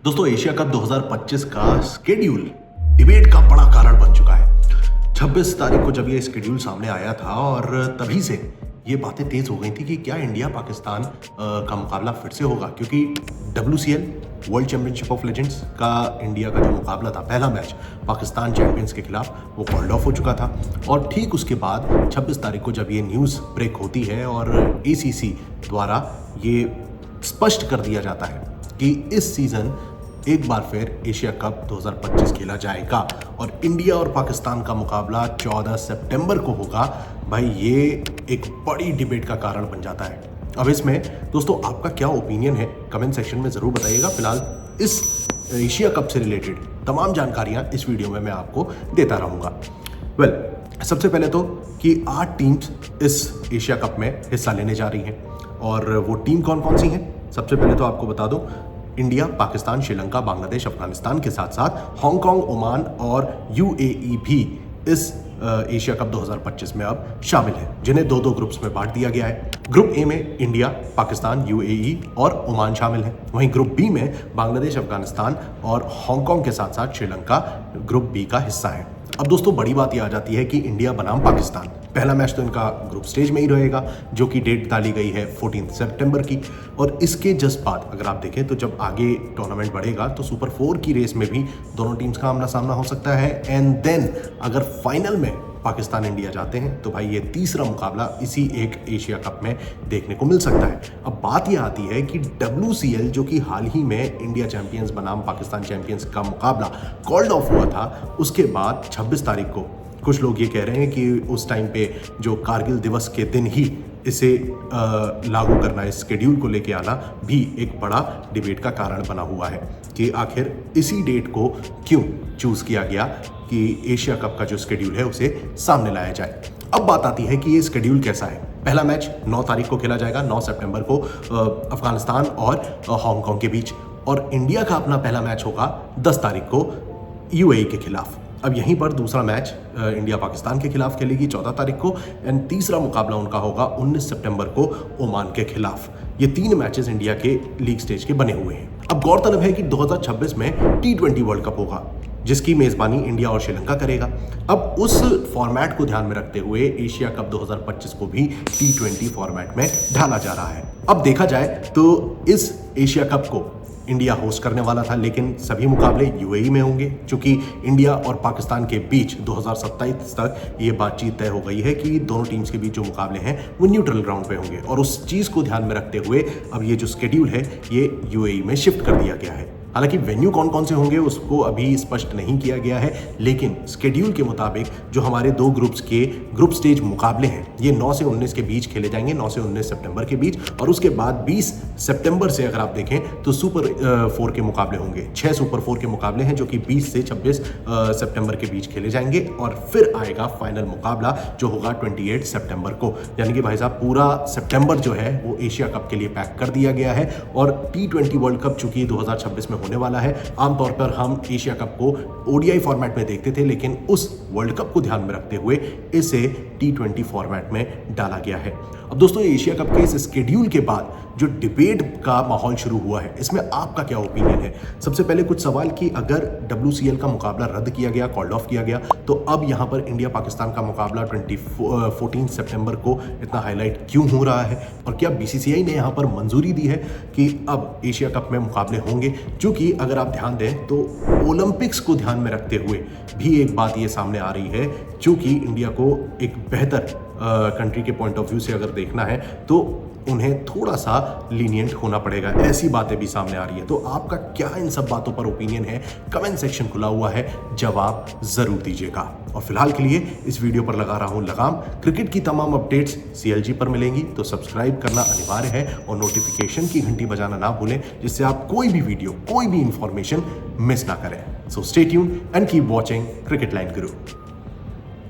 दोस्तों Asia cup 2025 का schedule debate का बड़ा कारण बन चुका है। 26 तारीख को जब ये स्केड्यूल सामने आया था और तभी से ये बातें तेज हो गई थी कि क्या इंडिया पाकिस्तान का मुकाबला फिर से होगा, क्योंकि WCL world championship of legends का इंडिया का जो मुकाबला था, पहला मैच पाकिस्तान चैंपियंस के खिलाफ, वो कॉल्ड ऑफ हो चुका था। और ठीक उसके बाद 26 तारीख को जब ये न्यूज़ ब्रेक होती है और ACC द्वारा ये स्पष्ट कर दिया जाता है कि इस सीज़न एक बार फिर एशिया कप 2025 खेला जाएगा और इंडिया और पाकिस्तान का मुकाबला 14 सितंबर को होगा, भाई ये एक बड़ी डिबेट का कारण बन जाता है। अब इसमें दोस्तों आपका क्या ओपिनियन है, कमेंट सेक्शन में ज़रूर बताइएगा। फिलहाल इस एशिया कप से रिलेटेड तमाम जानकारियां इस वीडियो में मैं आपको देता रहूँगा। सबसे पहले तो कि 8 टीम्स इस एशिया कप में हिस्सा लेने जा रही हैं और वो टीम कौन कौन सी हैं। सबसे पहले तो आपको बता दूं, इंडिया, पाकिस्तान, श्रीलंका, बांग्लादेश, अफगानिस्तान के साथ साथ हांगकांग, ओमान और UAE भी इस एशिया कप 2025 में अब शामिल है, जिन्हें दो दो ग्रुप्स में बांट दिया गया है। ग्रुप ए में इंडिया, पाकिस्तान, UAE और ओमान शामिल है। वहीं ग्रुप बी में बांग्लादेश, अफगानिस्तान और हांगकांग के साथ साथ श्रीलंका ग्रुप बी का हिस्सा है। अब दोस्तों बड़ी बात यह आ जाती है कि इंडिया बनाम पाकिस्तान, पहला मैच तो इनका ग्रुप स्टेज में ही रहेगा, जो कि डेट डाली गई है 14 सितंबर की। और इसके जस्ट बाद अगर आप देखें तो जब आगे टूर्नामेंट बढ़ेगा तो सुपर 4 की रेस में भी दोनों टीम्स का आमना सामना हो सकता है। एंड देन अगर फाइनल में पाकिस्तान इंडिया जाते हैं तो भाई ये तीसरा मुकाबला इसी एक एशिया कप में देखने को मिल सकता है। अब बात यह आती है कि WCL, जो कि हाल ही में इंडिया चैंपियंस बनाम पाकिस्तान चैंपियंस का मुकाबला कॉल्ड ऑफ हुआ था, उसके बाद 26 तारीख को कुछ लोग ये कह रहे हैं कि उस टाइम पे जो कारगिल दिवस के दिन ही इसे लागू करना, इस शेड्यूल को लेके आना भी एक बड़ा डिबेट का कारण बना हुआ है कि आखिर इसी डेट को क्यों चूज किया गया कि एशिया कप का जो शेड्यूल है उसे सामने लाया जाए। अब बात आती है कि ये शेड्यूल कैसा है। पहला मैच 9 तारीख को खेला जाएगा, 9 सितंबर को अफगानिस्तान और हांगकांग के बीच, और इंडिया का अपना पहला मैच होगा 10 तारीख को UAE के खिलाफ। अब यहीं पर दूसरा मैच इंडिया पाकिस्तान के खिलाफ खेलेगी 14 तारीख को, एंड तीसरा मुकाबला उनका होगा 19 सितंबर को ओमान के खिलाफ। ये 3 मैचेस इंडिया के लीग स्टेज के बने हुए हैं। अब गौरतलब है कि 2026 में T20 वर्ल्ड कप होगा, जिसकी मेजबानी इंडिया और श्रीलंका करेगा। अब उस फॉर्मेट को ध्यान में रखते हुए एशिया कप 2025 को भी T20 फॉर्मेट में ढाला जा रहा है। अब देखा जाए तो इस एशिया कप को इंडिया होस्ट करने वाला था, लेकिन सभी मुकाबले UAE में होंगे, क्योंकि इंडिया और पाकिस्तान के बीच 2027 तक ये बातचीत तय हो गई है कि दोनों टीम्स के बीच जो मुकाबले हैं वो न्यूट्रल ग्राउंड पे होंगे। और उस चीज़ को ध्यान में रखते हुए अब ये जो शेड्यूल है ये UAE में शिफ्ट कर दिया गया है। हालांकि वेन्यू कौन कौन से होंगे उसको अभी स्पष्ट नहीं किया गया है, लेकिन शेड्यूल के मुताबिक जो हमारे दो ग्रुप्स के ग्रुप स्टेज मुकाबले हैं ये 9 से 19 के बीच खेले जाएंगे, 9 से 19 सितंबर के बीच। और उसके बाद 20 सितंबर से अगर आप देखें तो सुपर 4 के मुकाबले होंगे। 6 सुपर 4 के मुकाबले हैं जो कि 20 से 26 सितंबर के बीच खेले जाएंगे, और फिर आएगा फाइनल मुकाबला जो होगा 28 सितंबर को। यानी कि भाई साहब पूरा सितंबर जो है वो एशिया कप के लिए पैक कर दिया गया है। और T20 वर्ल्ड कप चूंकि 2026 में होने वाला है, आमतौर पर हम एशिया कप को ODI फॉर्मेट में देखते थे, लेकिन उस वर्ल्ड कप को ध्यान में रखते हुए इसे T20 फॉर्मेट में डाला गया है। अब दोस्तों एशिया कप के इस शेड्यूल के बाद जो डिबेट का माहौल शुरू हुआ है, इसमें आपका क्या ओपिनियन है। सबसे पहले कुछ सवाल कि अगर WCL का मुकाबला रद्द किया गया, कॉल्ड ऑफ किया गया, तो अब यहां पर इंडिया पाकिस्तान का मुकाबला 14 सितंबर को इतना हाईलाइट क्यों हो रहा है, और क्या BCCI ने यहां पर मंजूरी दी है कि अब एशिया कप में मुकाबले होंगे। क्योंकि अगर आप ध्यान दें तो ओलंपिक्स को ध्यान में रखते हुए भी एक बात ये सामने आ रही है, क्योंकि इंडिया को एक बेहतर कंट्री के पॉइंट ऑफ व्यू से अगर देखना है तो उन्हें थोड़ा सा लीनियंट होना पड़ेगा, ऐसी बातें भी सामने आ रही है। तो आपका क्या इन सब बातों पर ओपिनियन है, कमेंट सेक्शन खुला हुआ है, जवाब जरूर दीजिएगा। और फिलहाल के लिए इस वीडियो पर लगा रहा हूं लगाम। क्रिकेट की तमाम अपडेट्स CLG पर मिलेंगी, तो सब्सक्राइब करना अनिवार्य है और नोटिफिकेशन की घंटी बजाना ना भूलें, जिससे आप कोई भी वीडियो, कोई भी इंफॉर्मेशन मिस ना करें। So stay tuned and keep watching cricket line Guru.